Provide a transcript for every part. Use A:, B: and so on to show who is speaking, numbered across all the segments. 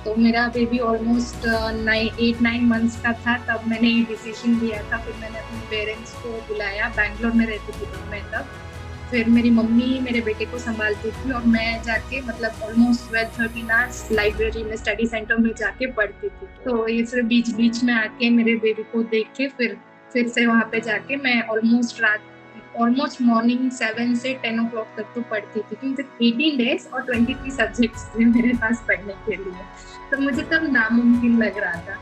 A: तो मेरा baby almost 8-9 months का था तब मैंने ये डिसीजन लिया था। फिर मैंने अपने पेरेंट्स को बुलाया, बैंगलोर में रहती थी तब मैं तब। फिर मेरी मम्मी मेरे बेटे को संभालती थी और मैं जाके मतलब ऑलमोस्ट 12-13 आवर्स लाइब्रेरी में स्टडी सेंटर में जाके पढ़ती थी। तो इस बीच बीच में आके मेरे बेबी को देख के फिर से वहाँ पे जाके मैं ऑलमोस्ट मॉर्निंग 7 से 10 ओ क्लॉक तक तो पढ़ती थी, क्योंकि 18 डेज और 23 सब्जेक्ट्स थे मेरे पास पढ़ने के लिए। तो मुझे तब नामुमकिन लग रहा था।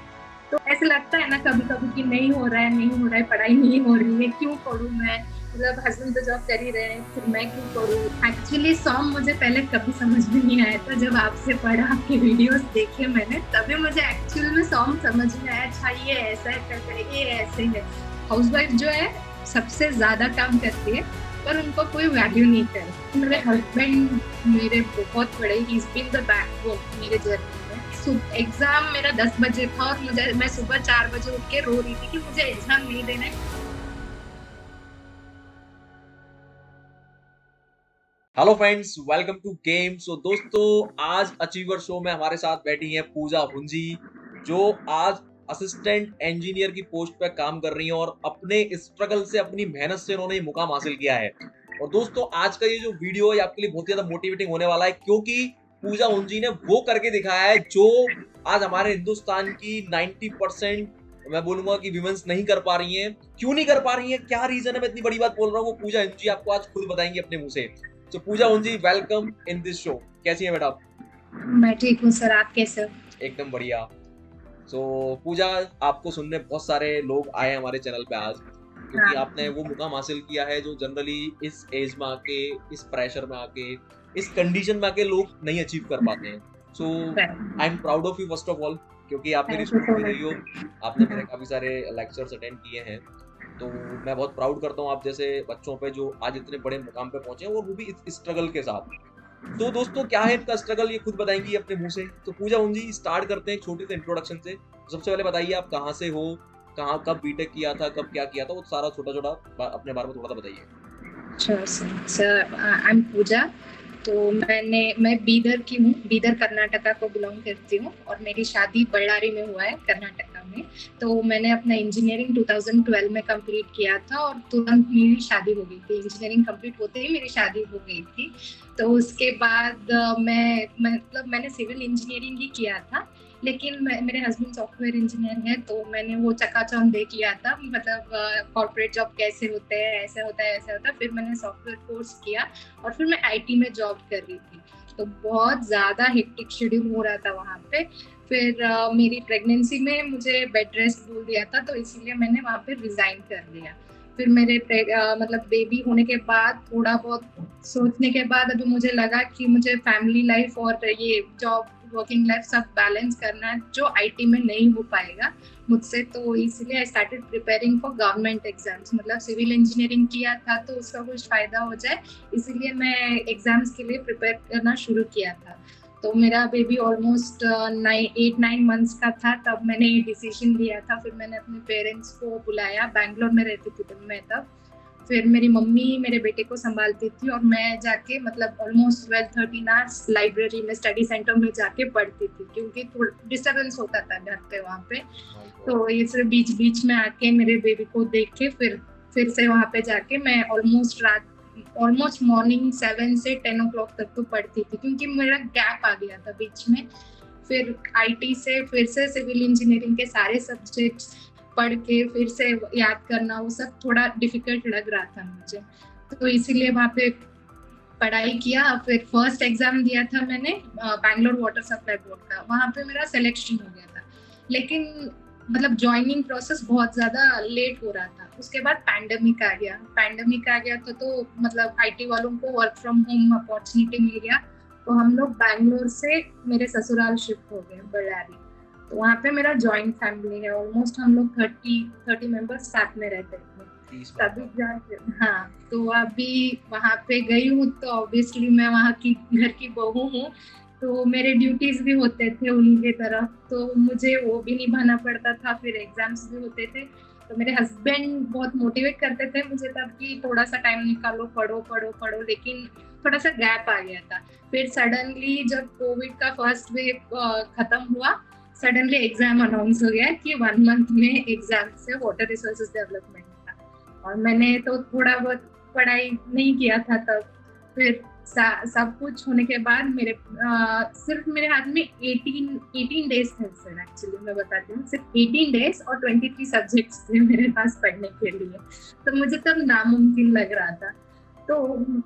A: तो ऐसे लगता है ना कभी कभी कि नहीं हो रहा है, पढ़ाई नहीं हो रही है, क्यों पढ़ूं मैं, मतलब हस्बैंड तो जॉब कर ही रहे हैं, फिर मैं क्यों करूं। एक्चुअली सॉन्ग मुझे पहले कभी समझ में नहीं आया था। जब आपसे पढ़ा, आपके वीडियोस देखे मैंने, तभी मुझे एक्चुअल में सॉन्ग समझ में आया। अच्छा ये ऐसा है, ये ऐसे है। हाउसवाइफ जो है सबसे ज्यादा काम करती है पर उनको कोई वैल्यू नहीं करती। मेरे हस्बैंड मेरे बहुत बड़े, he is been the backbone मेरे जर्नी में। एग्जाम मेरा 10 बजे था और मैं सुबह 4 बजे उठ के रो रही थी कि मुझे एग्जाम नहीं देना है।
B: Hello friends, welcome to game. So दोस्तों, आज अचीवर शो में हमारे साथ बैठी हैं पूजा हुंजी, जो आज असिस्टेंट इंजीनियर की पोस्ट पे काम कर रही हैं और अपने स्ट्रगल से, अपनी मेहनत से उन्होंने ये मुकाम हासिल किया है। और दोस्तों, आज का ये जो वीडियो है आपके लिए बहुत ज्यादा मोटिवेटिंग होने वाला है, क्योंकि पूजा हुंजी ने वो करके दिखाया है जो आज हमारे हिंदुस्तान की 90% मैं बोलूंगा कि विमेंस नहीं कर पा रही हैं। क्यों नहीं कर पा रही हैं, क्या रीजन है, मैं इतनी बड़ी बात बोल रहा हूँ, वो पूजा हुंजी आपको आज खुद बताएंगी अपने मुंह से। तो पूजा हुंजी, वेलकम इन दिस शो। कैसी है मैडम?
A: मैं ठीक हूँ सर, आप कैसे हो?
B: एकदम बढ़िया। सो पूजा, आपको सुनने बहुत सारे लोग आए हमारे चैनल पे आज, क्योंकि आपने
A: हाँ,
B: वो मुकाम हासिल किया है जो जनरली इस एज में आके, इस प्रेशर में आके, इस कंडीशन में आके लोग नहीं अचीव कर पाते हैं। So I am proud of you first of all, क्योंकि आप मेरी
A: थैंक यू
B: स्टूडेंट
A: सो
B: भी रही हो। आपने मेरे
A: मच।
B: काफी सारे लेक्चर्स अटेंड किए हैं। तो मैं बहुत प्राउड करता हूँ आप जैसे बच्चों पे जो आज इतने बड़े मुकाम पे पहुंचे हैं, और वो भी इस स्ट्रगल के साथ। तो दोस्तों, क्या है इनका स्ट्रगल, ये खुद बताएंगी अपने मुंह से। तो पूजा हुंजी, स्टार्ट करते हैं एक छोटे से इंट्रोडक्शन से। सबसे पहले बताइए आप कहाँ से हो, कहाँ कब बीटेक किया था, कब क्या किया था, वो सारा छोटा छोटा अपने बारे में थोड़ा सा बताइए।
A: Sure, sir. I'm पूजा। तो मैं बीदर की हूँ, बीदर कर्नाटका को बिलोंग करती हूँ और मेरी शादी बಳ್ಳारी में हुआ है, कर्नाटका में। तो मैंने अपना इंजीनियरिंग 2012 में कंप्लीट किया था और तुरंत मेरी शादी हो गई थी। इंजीनियरिंग कंप्लीट होते ही मेरी शादी हो गई थी। तो उसके बाद मैंने सिविल इंजीनियरिंग ही किया था, लेकिन मेरे हस्बैंड सॉफ्टवेयर इंजीनियर है, तो मैंने वो चकाचौंध देख लिया था, मतलब कॉर्पोरेट जॉब कैसे होते हैं, ऐसा होता है ऐसा होता है। फिर मैंने सॉफ्टवेयर कोर्स किया और फिर मैं आईटी में जॉब कर रही थी। तो बहुत ज़्यादा हेक्टिक शेड्यूल हो रहा था वहाँ पे। फिर मेरी प्रेगनेंसी में मुझे बेड रेस्ट बोल दिया था, तो इसीलिए मैंने वहाँ पे रिजाइन कर दिया। फिर मेरे मतलब बेबी होने के बाद थोड़ा बहुत सोचने के बाद अभी मुझे लगा कि मुझे फैमिली लाइफ और ये जॉब वर्किंग लाइफ सब बैलेंस करना है, जो आईटी में नहीं हो पाएगा मुझसे। तो इसलिए I started preparing for government exams, मतलब सिविल इंजीनियरिंग किया था तो उसका कुछ फायदा हो जाए, इसीलिए मैं एग्जाम्स के लिए प्रिपेयर करना शुरू किया था। तो मेरा बेबी ऑलमोस्ट 8-9 मंथ्स का था तब मैंने ये डिसीजन लिया था। फिर मैंने अपने पेरेंट्स को बुलाया, बैंगलोर में रहती थी तब मैं तब। फिर मेरी मम्मी मेरे बेटे को संभालती थी और मैं जाके मतलब ऑलमोस्ट 12-13 आवर्स लाइब्रेरी में स्टडी सेंटर में जाके पढ़ती थी, क्योंकि थोड़ा डिस्टर्बेंस होता था घर पे वहाँ पे। तो इस बीच बीच में आके मेरे बेबी को देख के फिर से वहाँ पे जाके मैं ऑलमोस्ट मॉर्निंग 7 से 10 ओ क्लॉक तक तो पढ़ती थी, क्योंकि मेरा गैप आ गया था बीच में। फिर आईटी से फिर से सिविल इंजीनियरिंग के सारे सब्जेक्ट्स पढ़ के फिर से याद करना, वो सब थोड़ा डिफिकल्ट लग रहा था मुझे। तो इसीलिए वहाँ पे पढ़ाई किया। फिर फर्स्ट एग्जाम दिया था मैंने बैंगलोर वाटर सप्लाई बोर्ड का, वहाँ पे मेरा सिलेक्शन हो गया था। लेकिन मतलब ज्वाइनिंग प्रोसेस बहुत ज्यादा लेट हो रहा था। उसके बाद पैंडेमिक आ गया तो मतलब आईटी वालों को वर्क फ्रॉम होम अपॉर्चुनिटी मिल गया। तो हम लोग बैंगलोर से मेरे ससुराल शिफ्ट हो गए बಳ್ಳारी। तो वहाँ पे मेरा जॉइंट फैमिली है, ऑलमोस्ट हम लोग 30 मेंबर्स साथ में रहते थे।
B: 30
A: तभी
B: मेंबर।
A: जाके हाँ, तो अभी वहाँ पे गई हूँ तो ऑब्वियसली मैं वहाँ की घर की बहू हूँ, तो मेरे ड्यूटीज भी होते थे उनकी तरफ, तो मुझे वो भी निभाना पड़ता था। फिर एग्जाम्स भी होते थे। तो मेरे हस्बैंड बहुत मोटिवेट करते थे मुझे तब कि थोड़ा सा टाइम निकालो, पढ़ो पढ़ो पढ़ो, लेकिन थोड़ा सा गैप आ गया था। फिर सडनली जब कोविड का फर्स्ट वेव खत्म हुआ, सडनली एग्जाम अनाउंस हो गया कि 1 मंथ में एग्जाम से वाटर रिसोर्सेज डेवलपमेंट था, और मैंने तो थोड़ा बहुत पढ़ाई नहीं किया था तब। फिर सब कुछ होने के बाद सिर्फ मेरे हाथ में 18 डेज थे सर। एक्चुअली मैं बताती हूँ, सिर्फ 18 डेज और 23 सब्जेक्ट्स थे मेरे पास पढ़ने के लिए। तो मुझे तब नामुमकिन लग रहा था। तो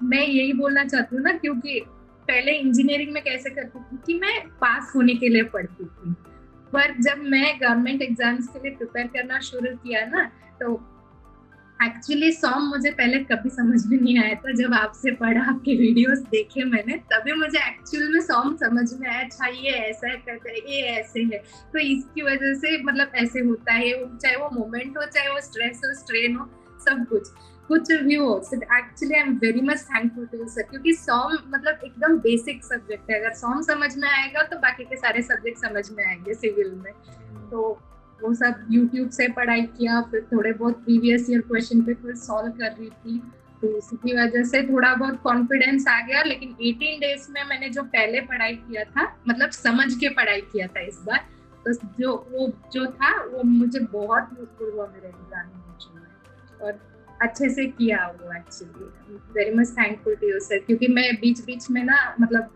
A: मैं यही बोलना चाहती हूँ ना, क्योंकि पहले इंजीनियरिंग में कैसे करती थी कि मैं पास होने के लिए पढ़ती थी, पर जब मैं गवर्नमेंट एग्जाम्स के लिए प्रिपेयर करना शुरू किया ना, तो एक्चुअली सॉन्ग मुझे पहले कभी समझ में नहीं आया था। जब आपसे पढ़ा, आपके वीडियोस देखे मैंने, तभी मुझे एक्चुअल में सॉन्ग समझ में आया। अच्छा, ये ऐसा है करते हैं, ये ऐसे है, तो इसकी वजह से मतलब ऐसे होता है, चाहे वो मोमेंट हो, चाहे वो स्ट्रेस हो, स्ट्रेन हो, सब कुछ भी हो। Actually I am very much thankful to you sir, क्योंकि सॉन्ग मतलब एकदम बेसिक सब्जेक्ट है। अगर सॉन्ग समझ में आएगा तो बाकी के सारे सब्जेक्ट समझ में आएंगे सिविल में। तो वो सब यूट्यूब से पढ़ाई किया, फिर थोड़े बहुत previous year question paper solve कर रही थी, तो उसकी वजह से थोड़ा बहुत कॉन्फिडेंस आ गया। लेकिन 18 डेज में मैंने जो पहले पढ़ाई किया था, मतलब समझ के पढ़ाई किया था इस बार, तो जो था वो मुझे बहुत यूजफुल हुआ मेरे एग्जामिनेशन में, और अच्छे से किया वो। Actually very much thankful to you sir, क्योंकि मैं बीच बीच में ना मतलब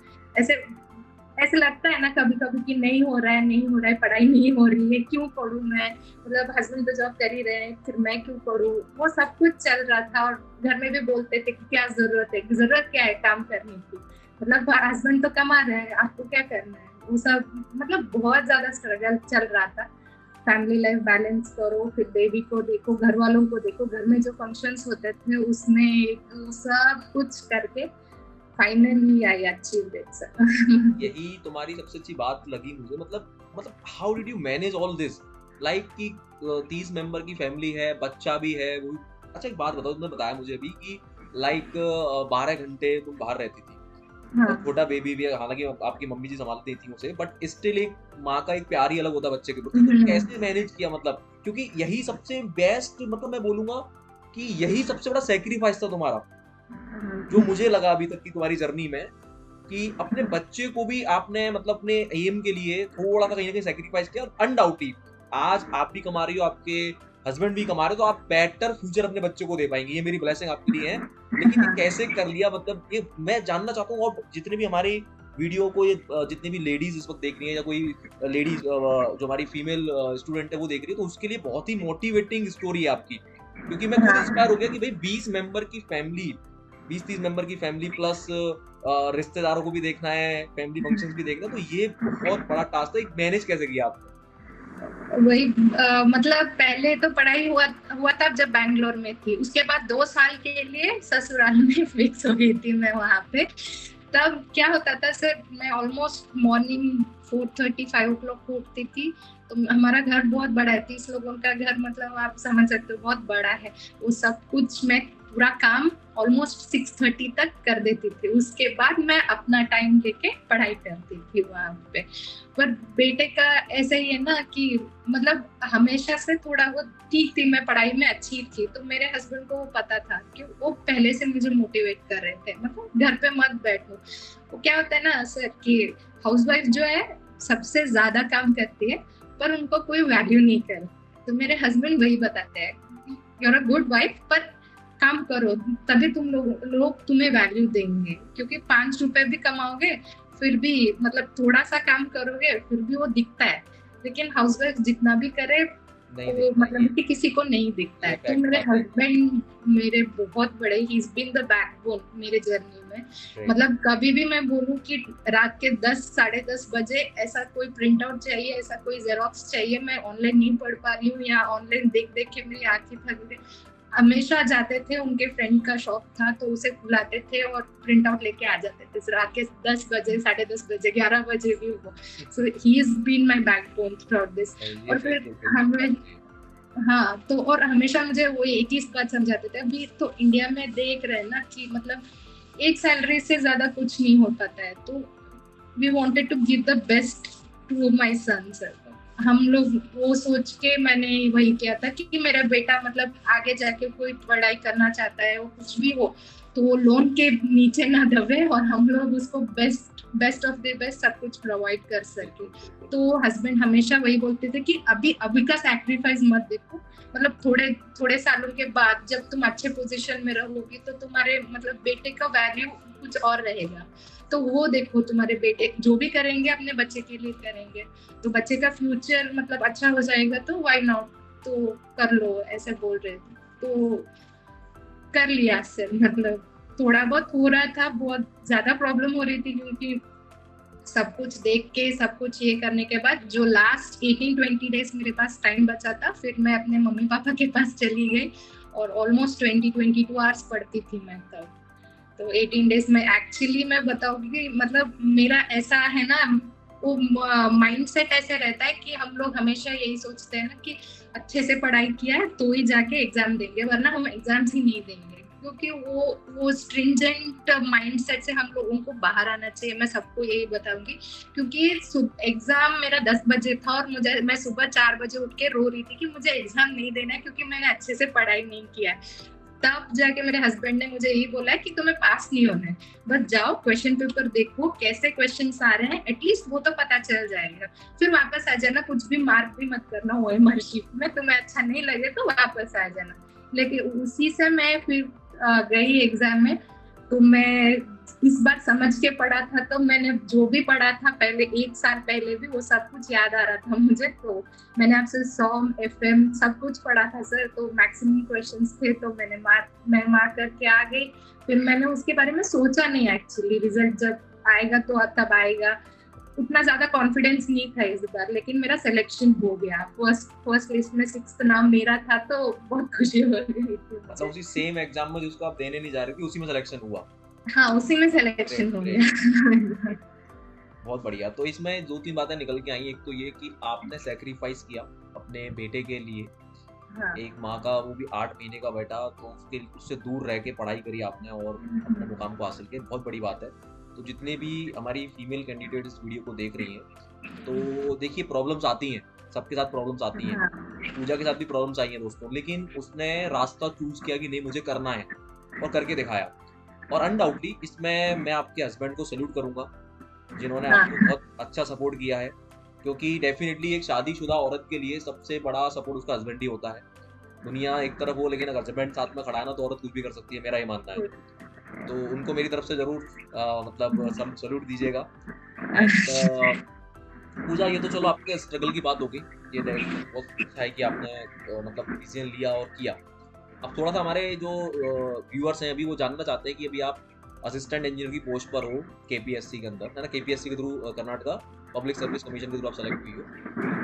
A: ऐसे लगता है ना कभी कभी कि नहीं हो रहा है, पढ़ाई नहीं हो रही है, क्यों पढ़ूं मैं, मतलब हस्बैंड तो जॉब कर ही रहे हैं, फिर मैं क्यों पढ़ूं। वो सब कुछ चल रहा था, और घर में भी बोलते थे कि क्या जरूरत क्या है काम करने की, मतलब हस्बैंड तो कमा रहे हैं, आपको क्या करना है। वो सब मतलब बहुत ज्यादा स्ट्रगल चल रहा था। फैमिली लाइफ बैलेंस करो, फिर बेबी को देखो, घर वालों को देखो, घर में जो फंक्शंस होते थे उसमें सब कुछ करके finally I achieved it sir.
B: यही तुम्हारी सबसे अच्छी बात लगी मुझे, मतलब how did you manage all this, like कि 30 मेंबर की फैमिली है, बच्चा भी है वो। अच्छा, एक बात बताओ, तुमने बताया मुझे अभी कि लाइक 12 घंटे तुम बाहर रहती थी,
A: हाँ,
B: और छोटा बेबी भी, हालांकि आपकी मम्मी जी संभालती थी उसे, बट स्टिल एक माँ का एक प्यार ही अलग होता है बच्चे के प्रति। तो कैसे मैनेज किया, मतलब क्योंकि यही सबसे बेस्ट, मतलब मैं बोलूंगा कि यही सबसे बड़ा सेक्रीफाइस था तुम्हारा, जो मुझे लगा अभी तक की तुम्हारी जर्नी में, कि अपने बच्चे को भी आपने मतलब अपने एम के लिए थोड़ा सा कहीं ना कहीं सेक्रीफाइस किया। और अनडाउटली आज आप भी कमा रही हो, आपके हस्बैंड भी कमा रहे हो, तो आप बेटर फ्यूचर अपने बच्चे को दे पाएंगे, ये मेरी ब्लेसिंग आपके लिए है। लेकिन ये कैसे कर लिया, मतलब ये मैं जानना चाहता हूँ। और जितने भी हमारी वीडियो को जितनी भी लेडीज इस वक्त देख रही है, या कोई लेडीज जो हमारी फीमेल स्टूडेंट है वो देख रही है, तो उसके लिए बहुत ही मोटिवेटिंग स्टोरी है आपकी। क्योंकि मैं खुद इंस्पायर हो गया कि भाई 20 मेंबर की फैमिली, 20-30 मेंबर की फैमिली प्लस रिश्तेदारों को भी देखना है, फैमिली फंक्शंस भी देखना है, तो ये बहुत बड़ा टास्क था। मैनेज कैसे किया आपने?
A: वही मतलब पहले तो पढ़ाई हुआ था जब बैंगलोर में थी, उसके बाद 2 साल के लिए ससुराल में फिक्स हो गई थी मैं वहाँ पे। तब क्या होता था सर, मैं ऑलमोस्ट मॉर्निंग 4:30-5 o'clock उठती थी। तो हमारा घर बहुत बड़ा है, 30 लोगों का घर, मतलब आप समझ सकते हो बहुत बड़ा है। वो सब कुछ मैं पूरा काम ऑलमोस्ट 6:30 तक कर देती थी। उसके बाद मैं अपना टाइम लेके पढ़ाई करती थी वहाँ पे। पर बेटे का ऐसा ही है ना कि मतलब हमेशा से थोड़ा वो ठीक थी, मैं पढ़ाई में अच्छी थी, तो मेरे हस्बैंड को वो पता था कि वो पहले से मुझे मोटिवेट कर रहे थे, मतलब घर पे मत बैठो। वो क्या होता है ना सर कि हाउसवाइफ जो है सबसे ज्यादा काम करती है, पर उनको कोई वैल्यू नहीं करे। तो मेरे हस्बैंड वही बताते हैं, you are a good wife, पर काम करो तभी लोग तुम्हें वैल्यू देंगे। क्योंकि 5 रुपए भी कमाओगे, फिर भी मतलब थोड़ा सा काम करोगे, फिर भी वो दिखता है। लेकिन हाउसवाइफ जितना भी करे वो मतलब कि किसी को नहीं दिखता है। तो मेरे हस्बैंड मेरे बहुत बड़े, he is been the backbone मेरे जर्नी में। मतलब कभी भी मैं बोलूं कि रात के 10-10:30 बजे ऐसा कोई प्रिंट आउट चाहिए, ऐसा कोई जेरोक्स चाहिए, मैं ऑनलाइन नहीं पढ़ पा रही हूँ या ऑनलाइन देख देख के मेरी आंखें थक गई, हमेशा जाते थे, उनके फ्रेंड का शॉप था तो उसे बुलाते थे और प्रिंट आउट लेके आ जाते थे रात के 10 बजे, 10:30 बजे, 11 बजे भी वो। So he is been my backbone throughout this. और फिर हमें हाँ, तो और हमेशा मुझे वो एक ही बात समझाते थे, अभी तो इंडिया में देख रहे हैं ना कि मतलब एक सैलरी से ज्यादा कुछ नहीं हो पाता है, तो we wanted to give the best to my son sir. हम लोग वो सोच के मैंने वही किया था कि मेरा बेटा मतलब आगे जाके कोई पढ़ाई करना चाहता है, वो कुछ भी हो, तो वो लोन के नीचे ना दबे और हम लोग उसको बेस्ट ऑफ द बेस्ट सब कुछ प्रोवाइड कर सके। तो हस्बैंड हमेशा वही बोलते थे कि अभी का सैक्रिफाइस मत देखो, मतलब थोड़े थोड़े सालों के बाद जब तुम अच्छे पोजीशन में रहोगी तो तुम्हारे मतलब बेटे का वैल्यू कुछ और रहेगा, तो वो देखो तुम्हारे बेटे जो भी करेंगे अपने बच्चे के लिए करेंगे, तो बच्चे का फ्यूचर मतलब अच्छा हो जाएगा, तो व्हाई नॉट, तो कर लो, ऐसे बोल रहे थे। तो कर लिया सर, मतलब थोड़ा बहुत हो रहा था, बहुत ज्यादा प्रॉब्लम हो रही थी क्योंकि सब कुछ देख के सब कुछ ये करने के बाद जो लास्ट 18-20 डेज मेरे पास टाइम बचा था, फिर मैं अपने मम्मी पापा के पास चली गई और ऑलमोस्ट 20-22 आवर्स पढ़ती थी मैं तब। तो 18 डेज में एक्चुअली मैं बताऊंगी, मतलब मेरा ऐसा है ना, वो माइंडसेट ऐसे रहता है कि हम लोग हमेशा यही सोचते हैं ना कि अच्छे से पढ़ाई किया है तो ही जाके एग्जाम देंगे, वरना हम एग्जाम्स ही नहीं देंगे, क्योंकि वो स्ट्रिंजेंट माइंडसेट से हम लोगों को बाहर आना चाहिए। मैं सबको यही बताऊंगी, क्योंकि एग्जाम मेरा 10 बजे था और मैं सुबह 4 बजे उठ के रो रही थी कि मुझे एग्जाम नहीं देना है क्योंकि मैंने अच्छे से पढ़ाई नहीं किया है। तब जाके मेरे हस्बैंड ने मुझे यही बोला है कि तुम्हें पास नहीं होना है, बस जाओ क्वेश्चन पेपर देखो कैसे क्वेश्चंस आ रहे हैं, एटलीस्ट वो तो पता चल जाएगा, फिर वापस आ जाना, कुछ भी मार्क भी मत करना OMR शीट में, तुम्हें अच्छा नहीं लगे तो वापस आ जाना। लेकिन उसी से मैं फिर गई एग्जाम में, तो मैं इस बार समझ के पढ़ा था, तो मैंने जो भी पढ़ा था पहले 1 साल पहले भी वो सब कुछ याद आ रहा था मुझे, तो मैंने आपसे सॉम FM सब कुछ पढ़ा था सर, तो मैक्सिमम क्वेश्चंस थे, तो मैं मार्क करके आ गई। फिर मैंने उसके बारे में सोचा नहीं, एक्चुअली रिजल्ट जब आएगा तो तब आएगा, उतना ज्यादा कॉन्फिडेंस नहीं था इस बार, लेकिन मेरा सिलेक्शन हो गया, फर्स्ट लिस्ट में 6th नाम मेरा था, तो बहुत खुशी हो गई थी।
B: मतलब उसी सेम एग्जाम में जिसको आप देने नहीं जा रही थी उसी में सिलेक्शन हुआ?
A: हाँ, उसी में सिलेक्शन हो गया।
B: बहुत बढ़िया। तो इसमें 2-3 बातें निकल के आई। एक तो ये कि आपने सैक्रिफाइस किया अपने बेटे के लिए।
A: हाँ।
B: एक माँ का, वो भी 8 महीने का बेटा, तो उससे दूर रह के पढ़ाई करी आपने और अपने मुकाम को हासिल किया, बहुत बड़ी बात है। तो जितने भी हमारी फीमेल कैंडिडेट इस वीडियो को देख रही हैं, तो देखिए प्रॉब्लम्स आती हैं, सबके साथ प्रॉब्लम्स आती हैं। पूजा के साथ भी प्रॉब्लम्स आई हैं दोस्तों, लेकिन उसने रास्ता चूज किया कि नहीं मुझे करना है और करके दिखाया। और अनडाउटली इसमें मैं आपके हस्बैंड को सैल्यूट करूंगा, जिन्होंने आपको बहुत अच्छा सपोर्ट किया है, क्योंकि डेफिनेटली एक शादीशुदा औरत के लिए सबसे बड़ा सपोर्ट उसका हस्बैंड ही होता है। दुनिया एक तरफ हो, लेकिन अगर हस्बैंड साथ में खड़ा है ना, तो औरत कुछ भी कर सकती है, मेरा ये मानना है। तो उनको मेरी तरफ से जरूर मतलब सैल्यूट दीजिएगा। पूजा, ये तो चलो आपके स्ट्रगल की बात हो गई, ये बहुत अच्छा है कि आपने मतलब डिसीजन लिया और किया। अब थोड़ा सा हमारे जो व्यूअर्स हैं अभी वो जानना चाहते हैं कि अभी आप असिस्टेंट इंजीनियर की पोस्ट पर हो KPSC के अंदर, है ना, KPSC के through, Karnataka public service commission के थ्रू आप सेलेक्ट हुई हो।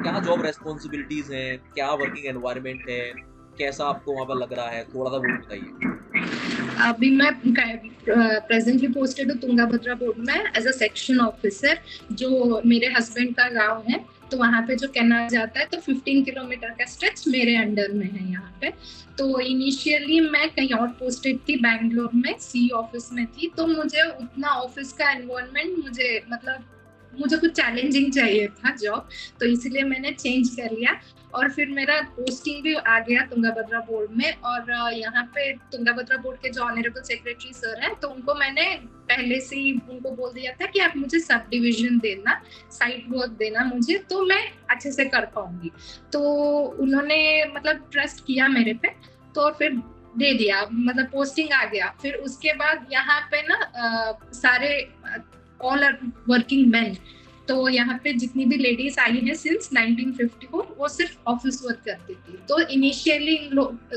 B: क्या जॉब रेस्पॉन्सिबिलिटीज हैं, क्या वर्किंग एनवायरनमेंट है, कैसा आपको वहाँ पर लग रहा है, थोड़ा सा वो बताइए।
A: अभी मैं प्रेजेंटली पोस्टेड हूँ तुंगाभद्रा बोर्ड में एज अ सेक्शन ऑफिसर, जो मेरे हस्बैंड का गांव है, तो वहाँ पे जो कैनाल जाता है, तो 15 किलोमीटर का स्ट्रेच मेरे अंडर में है यहाँ पे। तो इनिशियली मैं कहीं और पोस्टेड थी, बैंगलोर में CE ऑफिस में थी, तो मुझे उतना ऑफिस का एनवायरनमेंट मुझे कुछ चैलेंजिंग चाहिए था जॉब, तो इसलिए मैंने चेंज कर लिया और फिर मेरा पोस्टिंग भी आ गया तुंगाभद्रा बोर्ड में। और यहाँ पे तुंगाभद्रा बोर्ड के जो ऑनरेबल सेक्रेटरी सर हैं, तो उनको मैंने पहले से ही उनको बोल दिया था कि आप मुझे सब डिविजन देना, साइट वर्क देना मुझे, तो मैं अच्छे से कर पाऊंगी। तो उन्होंने मतलब ट्रस्ट किया मेरे पे, तो फिर दे दिया, मतलब पोस्टिंग आ गया। फिर उसके बाद यहाँ पे ना सारे ऑल आर वर्किंग मैन, तो यहाँ पे जितनी भी लेडीज आई हैं सिंस 1954, वो सिर्फ ऑफिस वर्क करती थी। तो इनिशियली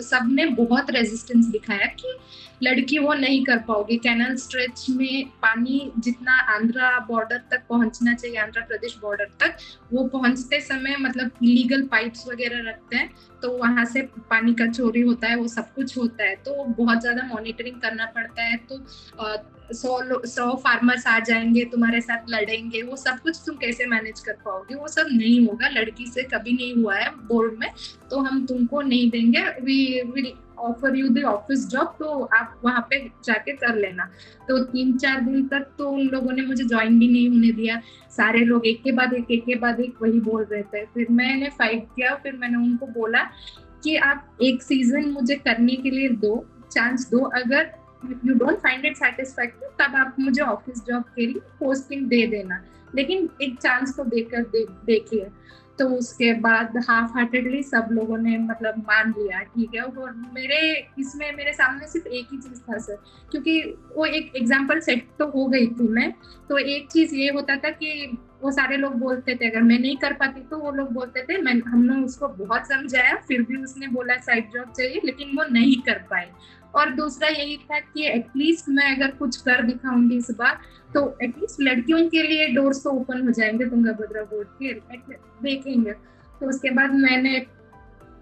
A: सब ने बहुत रेजिस्टेंस दिखाया कि लड़की वो नहीं कर पाओगी, कैनाल स्ट्रेच में पानी जितना आंध्रा बॉर्डर तक पहुंचना चाहिए, आंध्र प्रदेश बॉर्डर तक, वो पहुंचते समय मतलब इलीगल पाइप्स वगैरह रखते हैं, तो वहां से पानी का चोरी होता है, वो सब कुछ होता है, तो बहुत ज्यादा मॉनिटरिंग करना पड़ता है। तो 100 फार्मर्स आ जाएंगे तुम्हारे साथ लड़ेंगे, वो सब कुछ तुम कैसे मैनेज कर पाओगे, वो सब नहीं होगा, लड़की से कभी नहीं हुआ है बोर्ड में, तो हम तुमको नहीं देंगे, we will offer you the office job, तो आप वहाँ पे जाके कर लेना। तो 3-4 दिन तक तो उन लोगों ने मुझे ज्वाइन भी नहीं होने दिया, सारे लोग एक के बाद एक वही बोल रहे थे। फिर मैंने फाइट किया, फिर मैंने उनको बोला कि आप एक सीजन मुझे करने के लिए दो, चांस दो, अगर you don't find it satisfactory, तब आप मुझे ऑफिस जॉब के लिए पोस्टिंग दे देना, लेकिन एक चांस तो देकर देखिए। तो उसके बाद हाफ हार्टेडली सब लोगों ने मतलब मान लिया, ठीक है। और मेरे सामने सिर्फ एक ही चीज था सर, क्योंकि वो एक एग्जाम्पल सेट तो हो गई थी मैं। तो एक चीज ये होता था कि वो सारे लोग बोलते थे अगर मैं नहीं कर पाती तो वो लोग बोलते थे, हमने उसको बहुत समझाया फिर भी उसने बोला साइड जॉब चाहिए, लेकिन वो नहीं कर पाए। और दूसरा यही था कि एटलीस्ट मैं अगर कुछ कर दिखाऊंगी इस बार, तो एटलीस्ट लड़कियों के लिए डोर्स तो ओपन हो जाएंगे तुंगाभद्रा बोर्ड के, देखेंगे। तो उसके बाद मैंने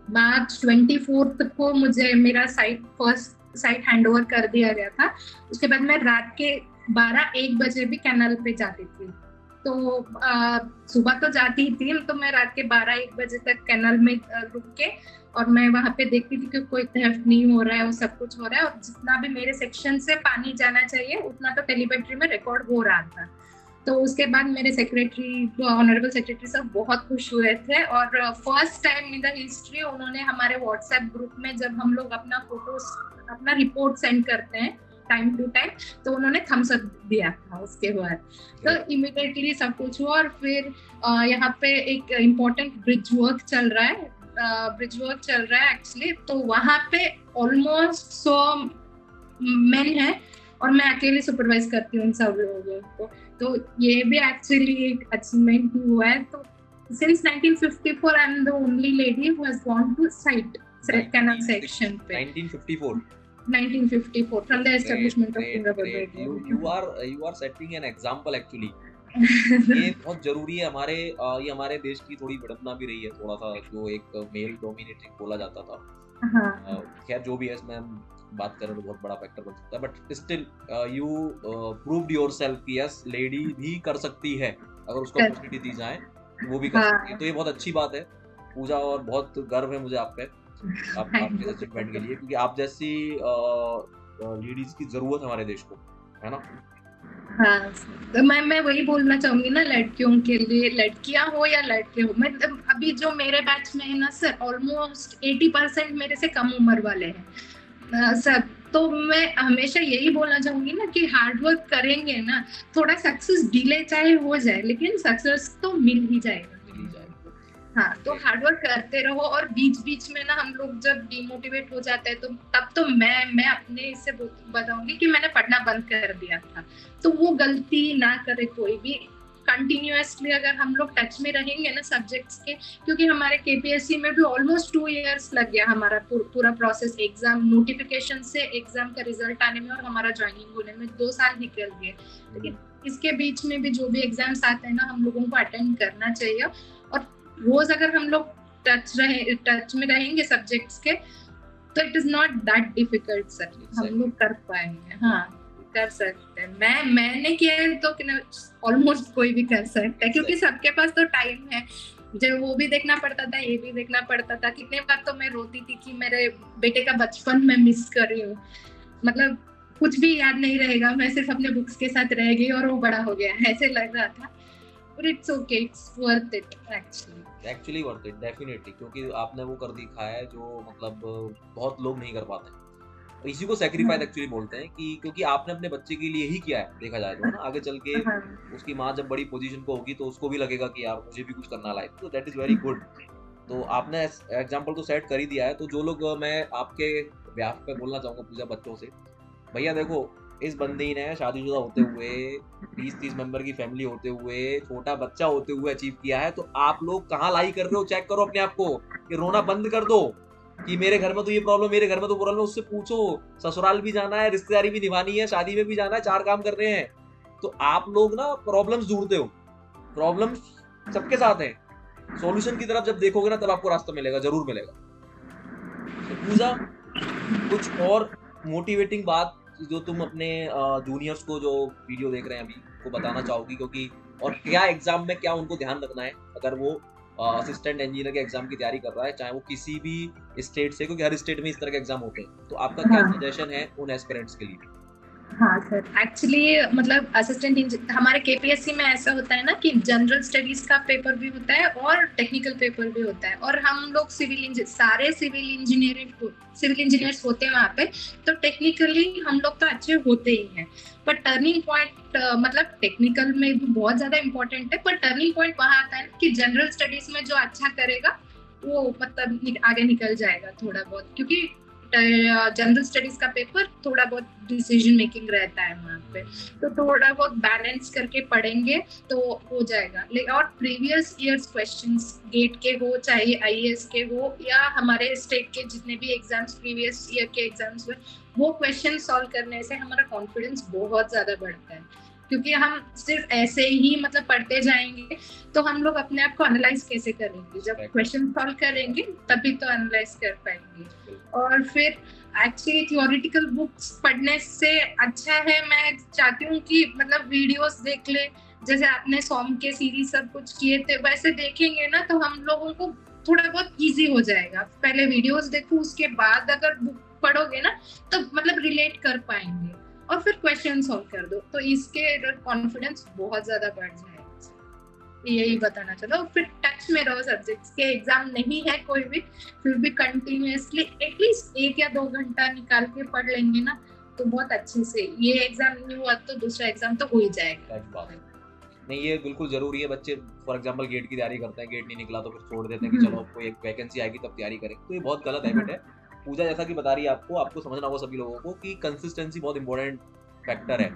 A: मार्च 24 को मुझे मेरा फर्स्ट साइट हैंड ओवर कर दिया गया था। उसके बाद मैं रात के 12-1 बजे भी कैनाल पे जाती थी। तो सुबह तो जाती ही थी, तो मैं रात के 12-1 बजे तक कैनाल में रुक के और मैं वहां पे देखती थी कि कोई थेफ्ट नहीं हो रहा है, वो सब कुछ हो रहा है, और जितना भी मेरे सेक्शन से पानी जाना चाहिए उतना तो टेलीमेट्री में रिकॉर्ड हो रहा था। तो उसके बाद मेरे सेक्रेटरी, ऑनरेबल सेक्रेटरी साहब बहुत खुश हुए थे, और first time in the history उन्होंने हमारे व्हाट्सएप ग्रुप में जब हम लोग अपना फोटोज अपना रिपोर्ट सेंड करते हैं टाइम टू टाइम, तो उन्होंने थम्स अप दिया था उसके बाद। तो इमीडिएटली सब कुछ हुआ। और फिर यहाँ पे एक इम्पोर्टेंट ब्रिज वर्क चल रहा है एक्चुअली। तो वहाँ पे ऑलमोस्ट 100 मेन है और मैं अकेले सुपरवाइज करती हूँ उन सब लोगों को। तो ये भी एक्चुअली एक अचीवमेंट ही हुआ है। तो since 1954 I am the only lady who has gone to site canal section पे। 1954 from the establishment of Tungabhadra।
B: You are setting an example actually। ये बहुत जरूरी है ये हमारे देश की थोड़ी विडंबना भी रही है थोड़ा सा, जो एक मेल डोमिनेटिंग बोला जाता था। खैर जो भी है, इसमें हम बात करें तो बहुत बड़ा फैक्टर बन सकता है, but still you proved yourself कि यस लेडी भी कर सकती है, अगर उसको अपॉर्चुनिटी दी जाए वो भी कर सकती है। तो ये बहुत अच्छी बात है पूजा, और बहुत गर्व है मुझे आप पे, आपके अचीवमेंट के लिए, क्योंकि आप जैसी लेडीज की जरूरत है हमारे देश को, है ना।
A: हाँ, तो मैं वही बोलना चाहूंगी ना, लड़कियों के लिए, लड़कियां हो या लड़के हो। मतलब अभी जो मेरे बैच में है ना सर, ऑलमोस्ट 80% मेरे से कम उम्र वाले हैं सब। तो मैं हमेशा यही बोलना चाहूंगी ना कि हार्ड वर्क करेंगे ना, थोड़ा सक्सेस डिले चाहे हो जाए, लेकिन सक्सेस तो मिल ही जाएगा। हाँ, तो हार्ड वर्क करते रहो। और बीच बीच में ना हम लोग जब डिमोटिवेट हो जाते हैं, तो तब तो मैं अपने इससे बताऊंगी कि मैंने पढ़ना बंद कर दिया था। तो वो गलती ना करे कोई भी। कंटिन्यूअसली अगर हम लोग टच में रहेंगे ना सब्जेक्ट्स के, क्योंकि हमारे केपीएससी में भी ऑलमोस्ट 2 years लग गया हमारा पूरा प्रोसेस, एग्जाम नोटिफिकेशन से एग्जाम का रिजल्ट आने में और हमारा ज्वाइनिंग होने में 2 साल निकल गए। लेकिन इसके बीच में भी जो भी एग्जाम्स आते हैं ना, हम लोगों को अटेंड करना चाहिए। और रोज अगर हम लोग टच में रहेंगे सब्जेक्ट्स के, तो it is not that difficult sir, हम लोग कर पाएंगे। हाँ, कर सकते हैं। मैंने किया है तो ऑलमोस्ट कोई भी कर सकता है, क्योंकि सबके पास तो टाइम है। जब वो भी देखना पड़ता था, ये भी देखना पड़ता था। कितने बार तो मैं रोती थी कि मेरे बेटे का बचपन मैं मिस कर रही हूँ, मतलब कुछ भी याद नहीं रहेगा, मैं सिर्फ अपने बुक्स के साथ रह गई और वो बड़ा हो गया, ऐसे लग रहा था। But it's okay, it's worth it actually
B: worth it definitely, क्योंकि आपने वो कर दिखाया है जो मतलब बहुत लोग नहीं कर पाते, और इसी को सैक्रिफाइस एक्चुअली बोलते हैं। कि क्योंकि आपने अपने बच्चे के लिए ही किया है, देखा जाए तो ना, आगे चल के उसकी माँ जब बड़ी पोजीशन पे होगी तो उसको भी लगेगा कि यार मुझे भी कुछ करना लाइफ, तो दैट इज वेरी गुड। तो आपने एग्जाम्पल तो सेट कर ही दिया है। तो जो लोग, मैं आपके ब्याह पे बोलना चाहूंगा पूजा बच्चों से, भैया देखो, इस बंदी ने शादीशुदा होते हुए 20-30 मेंबर की फैमिली होते हुए, छोटा बच्चा होते हुए अचीव किया है। तो आप लोग कहाँ लाई कर रहे हो? चेक करो अपने आप को, कि रोना बंद कर दो कि मेरे घर में तो ये प्रॉब्लम, मेरे घर में तो प्रॉब्लम। उससे पूछो, ससुराल भी जाना है, रिश्तेदारी भी निभानी है, शादी में भी जाना है, 4 काम कर रहे हैं। तो आप लोग ना प्रॉब्लम्स ढूंढते हो, प्रॉब्लम्स सबके साथ है। सॉल्यूशन की तरफ जब देखोगे ना, तब आपको रास्ता मिलेगा, जरूर मिलेगा। तो पूजा, कुछ और मोटिवेटिंग बात जो तुम अपने जूनियर्स को जो वीडियो देख रहे हैं अभी को बताना चाहोगी? क्योंकि और क्या एग्जाम में क्या उनको ध्यान रखना है अगर वो असिस्टेंट इंजीनियर के एग्जाम की तैयारी कर रहा है, चाहे वो किसी भी स्टेट से, क्योंकि हर स्टेट में इस तरह के एग्जाम होते हैं। तो आपका क्या सजेशन है उन एस्पिरेंट्स के लिए?
A: हाँ सर, एक्चुअली मतलब असिस्टेंट हमारे केपीएससी में ऐसा होता है ना कि जनरल स्टडीज का पेपर भी होता है और टेक्निकल पेपर भी होता है, और हम लोग सारे सिविल इंजीनियर्स होते हैं वहाँ पे, तो टेक्निकली हम लोग तो अच्छे होते ही हैं। पर टर्निंग पॉइंट मतलब टेक्निकल में भी बहुत ज्यादा इम्पोर्टेंट है, पर टर्निंग पॉइंट वहाँ आता है कि जनरल स्टडीज में जो अच्छा करेगा वो मतलब आगे निकल जाएगा थोड़ा बहुत, क्योंकि जनरल स्टडीज का पेपर थोड़ा बहुत डिसीजन मेकिंग रहता है वहाँ पे, तो थोड़ा बहुत बैलेंस करके पढ़ेंगे तो हो जाएगा। और प्रीवियस ईयर्स क्वेश्चंस गेट के हो चाहे आईएएस के हो या हमारे स्टेट के जितने भी एग्जाम्स प्रीवियस ईयर के एग्जाम्स हुए, वो क्वेश्चन सॉल्व करने से हमारा कॉन्फिडेंस बहुत ज्यादा बढ़ता है, क्योंकि हम सिर्फ ऐसे ही मतलब पढ़ते जाएंगे तो हम लोग अपने आप को एनालाइज कैसे करेंगे, जब क्वेश्चन सॉल्व करेंगे तभी तो एनालाइज कर पाएंगे। और फिर एक्चुअली थियोरेटिकल बुक्स पढ़ने से अच्छा है, मैं चाहती हूँ कि मतलब वीडियोस देख ले, जैसे आपने सॉम के सीरीज सब कुछ किए थे वैसे देखेंगे ना तो हम लोगों को थोड़ा बहुत इजी हो जाएगा। पहले वीडियोस देखो, उसके बाद अगर बुक पढ़ोगे ना तो मतलब रिलेट कर पाएंगे और फिर क्वेश्चन सॉल्व कर दो, तो इसके कॉन्फिडेंस बहुत ज्यादा बढ़ जाएगा। यही बताना चलो। फिर टच में रहो सब्जेक्ट्स के, एग्जाम नहीं है कोई भी, फिर भी कंटिन्यूअसली एटलीस्ट 1 या 2 घंटा निकाल के पढ़ लेंगे ना तो बहुत अच्छे से ये एग्जाम नहीं हुआ तो दूसरा एग्जाम तो हो ही जाएगा।
B: नहीं, ये बिल्कुल जरूरी है। बच्चे फॉर एग्जांपल गेट की तैयारी करते हैं, गेट नहीं निकला तो फिर छोड़ देते हैं कि चलो कोई एक वैकेंसी आएगी तब तैयारी करेंगे, तो ये बहुत गलत हैबिट है। पूजा जैसा कि बता रही है आपको समझना होगा सभी लोगों को कि कंसिस्टेंसी बहुत इंपॉर्टेंट फैक्टर है।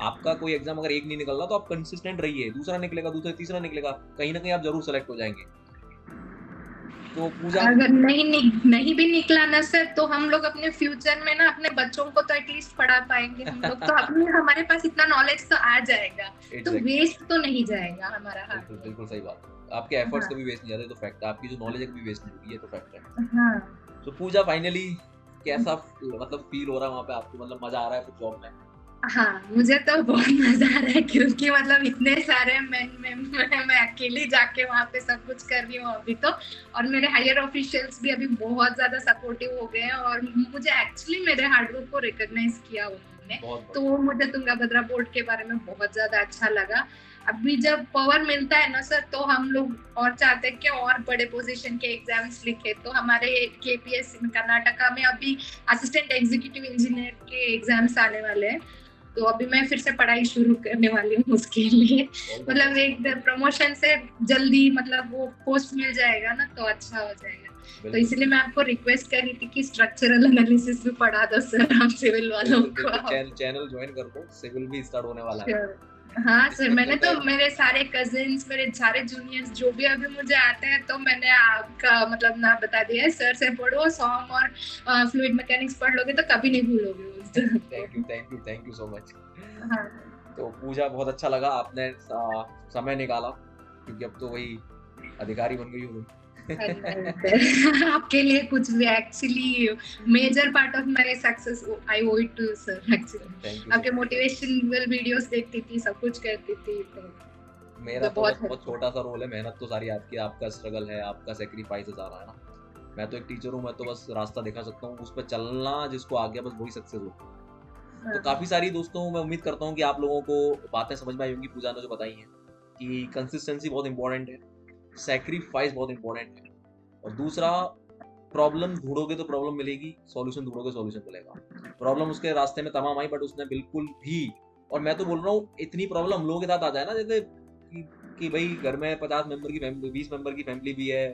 B: आपका कोई एग्जाम अगर एक नहीं निकल रहा तो आप कंसिस्टेंट रहिए, दूसरा निकलेगा, दूसरा तीसरा निकलेगा, कहीं ना कहीं आप जरूर सेलेक्ट हो जाएंगे। तो पूजा
A: अगर नहीं भी निकला ना सर तो हम लोग अपने फ्यूचर में ना अपने बच्चों को तो एटलीस्ट पढ़ा पाएंगे हम लोग, तो अपने हमारे पास इतना नॉलेज तो आ जाएगा, तो वेस्ट तो नहीं जाएगा हमारा हाथ।
B: बिल्कुल सही बात है, आपके एफर्ट्स कभी वेस्ट नहीं जाते, तो फैक्ट है। आपकी जो नॉलेज है कभी वेस्ट नहीं होगी, ये तो फैक्ट है।
A: हाँ।
B: तो पूजा फाइनली कैसा मतलब फील हो रहा है वहाँ पे आपको, मतलब मजा आ रहा है कुछ जॉब में?
A: हाँ, मुझे तो बहुत मजा आ रहा है, क्योंकि मतलब इतने सारे मैं अकेली जाके वहाँ पे सब कुछ कर रही हूँ अभी तो, और मेरे हायर ऑफिशियल्स भी अभी बहुत ज्यादा सपोर्टिव हो गए हैं और मुझे एक्चुअली मेरे हार्डवर्क को रिकॉग्नाइज किया उन्होंने, तो मुझे तुंगाभद्रा बोर्ड के बारे में बहुत ज्यादा अच्छा लगा। अभी जब पावर मिलता है ना सर तो हम लोग और चाहते हैं कि और बड़े पोजीशन के एग्जाम्स लिखे, तो हमारे केपीएससी में कर्नाटका में अभी असिस्टेंट एग्जीक्यूटिव इंजीनियर के एग्जाम्स आने वाले हैं, तो अभी मैं फिर से पढ़ाई शुरू करने वाली हूँ उसके लिए, मतलब एक प्रमोशन से जल्दी मतलब वो पोस्ट मिल जाएगा ना तो अच्छा हो जाएगा, तो इसलिए मैं आपको रिक्वेस्ट कर रही थी कि स्ट्रक्चरल एनालिसिस भी पढ़ा दो सर हम सिविल वालों को।
B: चैनल ज्वाइन कर दो, सिविल भी स्टार्ट होने वाला है।
A: हाँ सर, मैंने तो मेरे सारे कजिन्स, मेरे सारे जूनियर्स जो भी अभी मुझे आते हैं तो मैंने आपका मतलब नाम बता दिया है, सर से पढ़ो, सॉम और फ्लूइड मैकेनिक्स पढ़ लोगे तो कभी नहीं भूलोगे।
B: Thank you so much. हाँ। तो पूजा बहुत अच्छा लगा आपने समय निकाला, क्योंकि अब तो वही अधिकारी बन गई हो।
A: आपके लिए कुछ भी एक्चुअली मेजर पार्ट ऑफ मेरे success I owe it to sir actually. आपके मोटिवेशनल वीडियोस देखती थी, सब कुछ करती थी, तो
B: मेरा तो बहुत छोटा सा रोल है, मेहनत तो सारी आपकी, आपका स्ट्रगल है, आपका सैक्रिफाइस सारा है ना। मैं तो एक टीचर हूँ, मैं तो बस रास्ता दिखा सकता हूँ, उस पर चलना जिसको आ गया बस वही सक्सेस हो। तो काफी सारी दोस्तों, मैं उम्मीद करता हूँ कि आप लोगों को बातें समझ में आई होंगी पूजा ने जो बताई हैं कि कंसिस्टेंसी बहुत इंपॉर्टेंट है, सैक्रिफाइस बहुत इंपॉर्टेंट है, और दूसरा प्रॉब्लम ढूंढोगे तो प्रॉब्लम मिलेगी, सॉल्यूशन ढूंढोगे सॉल्यूशन मिलेगा। प्रॉब्लम उसके रास्ते में तमाम आई, बट उसने बिल्कुल भी, और मैं तो बोल रहा हूँ इतनी प्रॉब्लम हम लोगों के साथ आ जाए ना, जैसे कि भाई घर में 50 मेंबर की फैमिली, 20 मेंबर की फैमिली भी है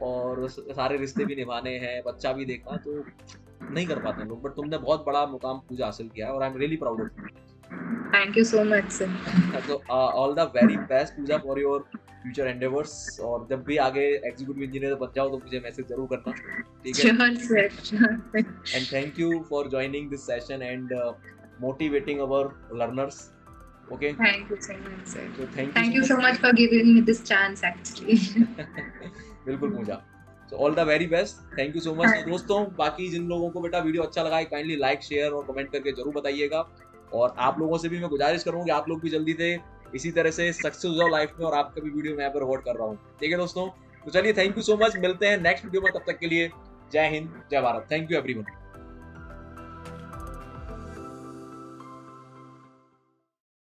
B: और सारे रिश्ते भी निभाने हैं, बच्चा भी देखना, तो नहीं कर पाते लोग, बट तुमने बहुत बड़ा मुकाम पूजा हासिल किया है और I am really proud of you.
A: Thank you so much sir.
B: तो all the very best Pooja for your future endeavours, और जब भी आगे एग्जीक्यूटिव इंजीनियर बन जाओ तो मुझे मैसेज जरूर करना, ठीक है? And thank you for joining this session and motivating our learners. Okay.
A: Thank you so much, sir.
B: So
A: thank you so much for giving me this chance actually.
B: बिल्कुल पूजा। So all the very best. Thank you so much. तो दोस्तों, बाकी जिन लोगों को बेटा video अच्छा लगा है काइंडली लाइक, शेयर और कमेंट करके जरूर बताइएगा, और आप लोगों से भी मैं गुजारिश करूंगा कि आप लोग भी जल्दी से इसी तरह से सक्सेस हो जाओ लाइफ में, और आपका भी वीडियो मैं यहाँ पर रिकॉर्ड कर रहा हूँ, ठीक है दोस्तों? तो चलिए, थैंक यू सो मच, मिलते हैं नेक्स्ट वीडियो में, तब तक के लिए जय हिंद, जय भारत। Thank you everyone.